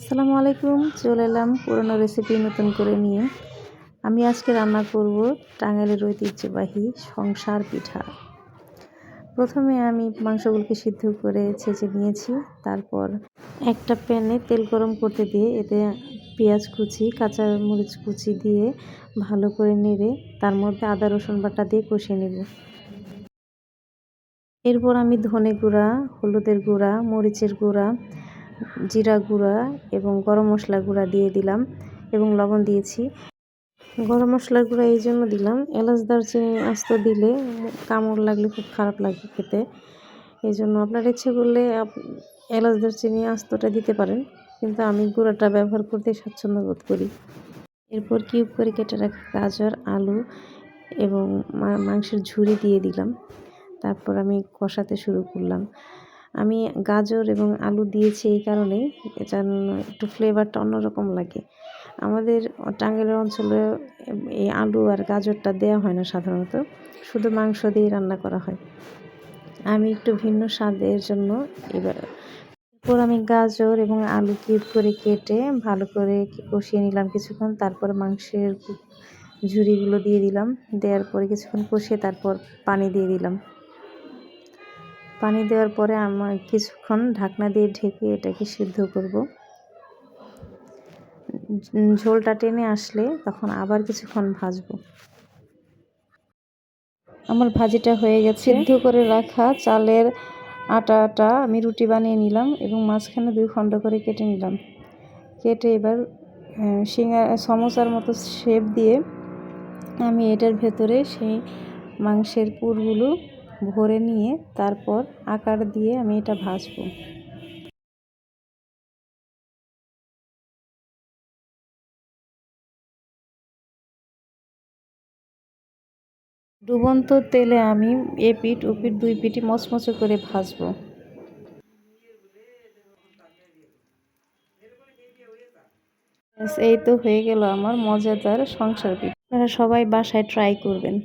আসসালামু আলাইকুম। চলে এলাম পুরনো রেসিপি নতুন করে নিয়ে। আমি আজকে রান্না করব টাঙ্গাইলের ঐতিহ্যবাহী সংসার পিঠা। প্রথমে আমি মাংসগুলোকে সিদ্ধ করে ছেঁচে নিয়েছি। তারপর একটা প্যানে তেল গরম করতে দিয়ে এতে পেঁয়াজ কুচি, কাঁচা মরিচ কুচি দিয়ে ভালো করে নেড়ে তার মধ্যে আদা রসুন বাটা দিয়ে কষিয়ে নেব। এরপর আমি ধনে গুঁড়া, হলুদের গুঁড়া, মরিচের গুঁড়া, জিরা গুঁড়া এবং গরম মশলা গুঁড়া দিয়ে দিলাম এবং লবণ দিয়েছি। গরম মশলার গুঁড়া এই জন্য দিলাম, এলাচ দারচিনি আস্ত দিলে কামড় লাগলে খুব খারাপ লাগে খেতে। এই জন্য আপনার ইচ্ছে করলে এলাচ দারচিনি আস্তটা দিতে পারেন, কিন্তু আমি গুঁড়াটা ব্যবহার করতে স্বাচ্ছন্দ্য বোধ করি। এরপর কিউব করে কেটে রাখা গাজর, আলু এবং মাংসের ঝুড়ি দিয়ে দিলাম। তারপর আমি কষাতে শুরু করলাম। আমি গাজর এবং আলু দিয়েছি এই কারণেই যেন একটু ফ্লেভারটা অন্যরকম লাগে। আমাদের টাঙ্গাইলের অঞ্চলে এই আলু আর গাজরটা দেওয়া হয় না সাধারণত, শুধু মাংস দিয়ে রান্না করা হয়। আমি একটু ভিন্ন স্বাদের জন্য এরপর আমি গাজর এবং আলু কিউব করে কেটে ভালো করে কষিয়ে নিলাম কিছুক্ষণ। তারপর মাংসের ঝুড়িগুলো দিয়ে দিলাম। দেওয়ার পরে কিছুক্ষণ কষিয়ে তারপর পানি দিয়ে দিলাম। পানি দেওয়ার পরে আমার কিছুক্ষণ ঢাকনা দিয়ে ঢেকে এটাকে সিদ্ধ করব। ঝোলটা টেনে আসলে তখন আবার কিছুক্ষণ ভাজবো। আমার ভাজিটা হয়ে গেছে। সিদ্ধ করে রাখা চালের আটাটা আমি রুটি বানিয়ে নিলাম এবং মাঝখানে 2 খণ্ড করে কেটে নিলাম। কেটে এবার সমোসার মতো শেপ দিয়ে আমি এটার ভেতরে সেই মাংসের পুরগুলো ভরে নিয়ে তারপর আকার দিয়ে আমি এটা ভাজবো। ডুবন্ত তেলে আমি এপিঠ ওপিঠ 2 পিঠই মচমচে করে ভাজবো। এই তো হয়ে গেল আমার মজাদার সংসার পিঠা। আপনারা সবাই বাসায় ট্রাই করবেন।